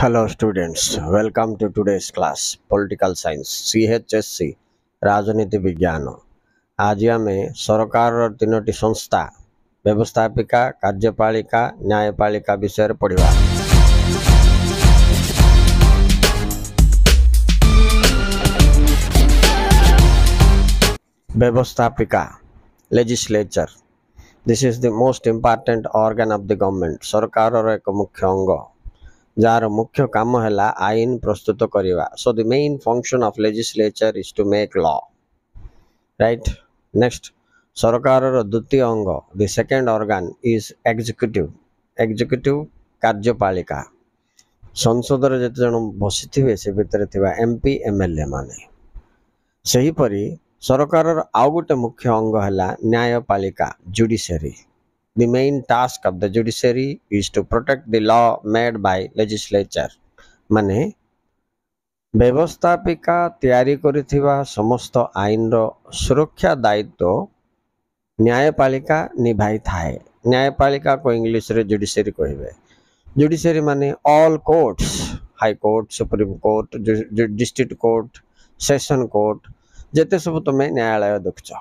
Hello students, welcome to today's class Political Science CHSC राजनीति विज्ञान। आज आमे सरकार तीनोटी संस्था व्यवस्थापिका कार्यपालिका न्यायपालिका विषय पढ़िबा। व्यवस्थापिका legislature, this is the most important organ of the government। सरकार एक मुख्य अंग जार मुख्य काम है आईन प्रस्तुत करवा। So the main function of legislature is to make law, right. Next, सरकार द्वितीय अंग the second organ is executive. Executive कार्यपालिका संसद रे जते जण बसिथिबे से भितर थिबा एमपी एमएलए माने। सही परी सरकार आउ गोटे मुख्य अंग है न्यायपालिका judiciary. The main task of the judiciary is to protect the law made by legislature। माने व्यवस्थापिका तैयारी करिथिबा समस्त आईन रो सुरक्षा दायित्व न्यायपालिका निभाई थाए। न्यायपालिका को इंग्लिश रे जुडिशरी कहबे। जुडिशरी माने all courts, high court, supreme court, district court, session court, जेते सब तुमे न्यायालय देखछ।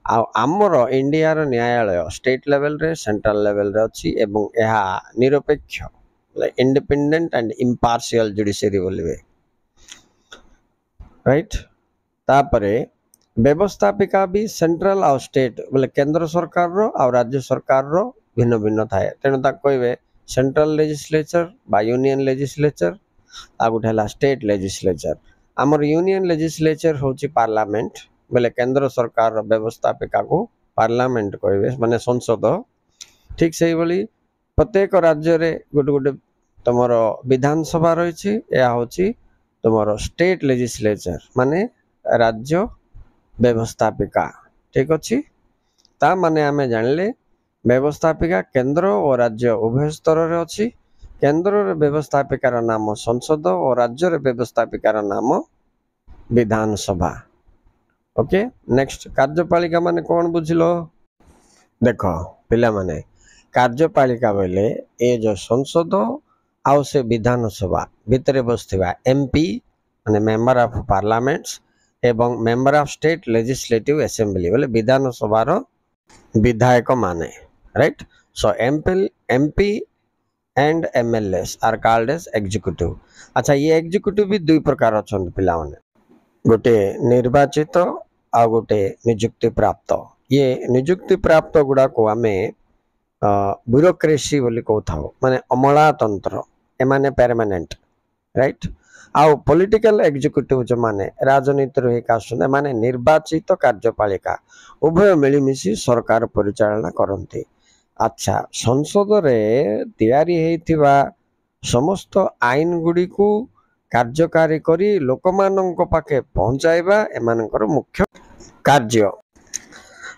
आमर इंडिया रो न्यायालय स्टेट लेवल रे सेंट्रल लेवल रे अछि एवं एहा निरपेक्ष इंडिपेंडेंट एंड इम्पार्शियल जुडिशरी बोलबे, राइट। तापरे व्यवस्थापिका भी सेंट्रल और स्टेट बोले केंद्र सरकार रो और राज्य सरकार रो भिन्न भिन्न थाए। तेणु ता कहबे सेंट्रल लेजिस्लेचर बा यूनियन लेजिस्लेचर आ गुठेला स्टेट लेजिस्लेचर। हमर यूनियन लेजिस्लेचर होची पार्लियामेंट बोले केंद्र सरकार व्यवस्थापिका को पार्लियामेंट कहबे माने संसद। ठीक से बोली प्रत्येक राज्य रे गोटे गोटे तुमर विधानसभा रही या होची तुमर स्टेट लेजिस्लेचर माने राज्य व्यवस्थापिका। ठीक अच्छी ता माने आमे जानले व्यवस्थापिका केंद्र और राज्य उभय स्तर रे अछि। केंद्र रे व्यवस्थापिकार नाम संसद और राज्य रे व्यवस्थापिकार नाम विधानसभा। ओके। नेक्स्ट, कार्यपालिका माने कौन बुझिलो? देखो पिला माने कार्यपालिका बोले ए जो संसद आउ से विधानसभा भितरे बसथिबा एमपी माने मेंबर ऑफ पार्लियामेंट्स एवं member of state legislative assembly बोले विधानसभा रो विधायक माने, right. So MP and MLAs are called as executive. अच्छा, ये एग्जीक्यूटिव भी दुई प्रकार अछन पिला माने, गोटे निर्वाचित आ गोटे नियुक्ति प्राप्त। ये नियुक्ति प्राप्त गुड़ा को आमे ब्यूरोक्रेसी बोली कहथाओ माने अमलातंत्र, एमाने परमानेंट, राइट। आउ पॉलिटिकल एग्जीक्यूटिव जो माने राजनीति रो एक आसन माने निर्वाचित कार्यपालिका उभय मिलिमिशि सरकार परिचालना करंती। अच्छा, संसद रे तैयारी हेथिबा समस्त आईन गुडी को कार्यकारी करी लोकमानंक पाखे पहुंचाइबा एमानकर मुख्य कार्य।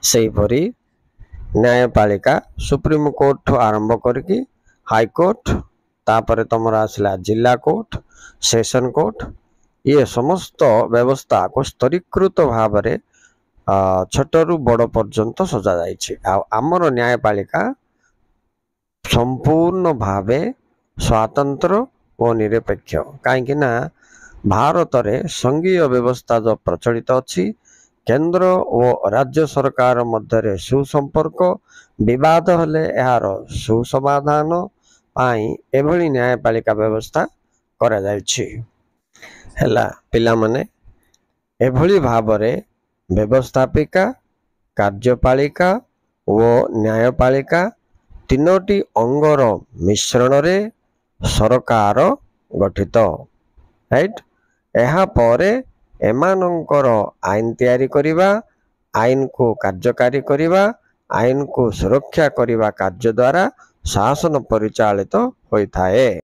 सही परी न्यायपालिका सुप्रीम कोर्ट ठो आरंभ करके हाई कोर्ट, तापरे तमरा आसला जिला कोर्ट, सेशन कोर्ट, ये समस्त व्यवस्था को स्तरीकृत भाव रे छोटरू बड़ पर्यंत सजा जाइछि। आमर न्यायपालिका संपूर्ण भावे स्वतंत्र और निरपेक्ष। कहीं ना भारत रे संघीय व्यवस्था जो प्रचलित अच्छी, केंद्र और राज्य सरकार मध्य सुसंपर्क विवाद हेले यार सुसमाधान पाई एभली न्यायपालिका व्यवस्था करा जायछि। हैला पिला माने एभली भाव रे व्यवस्थापिका कार्यपालिका और न्यायपालिका तीनोटी अंगर मिश्रण रे सरकार गठित, राइट। एहा परे एमानंकर आईन तैयारी करिबा, आईन को कार्यकारी करिबा, आईन को सुरक्षा करिबा कार्य द्वारा शासन परिचालित होइथाए।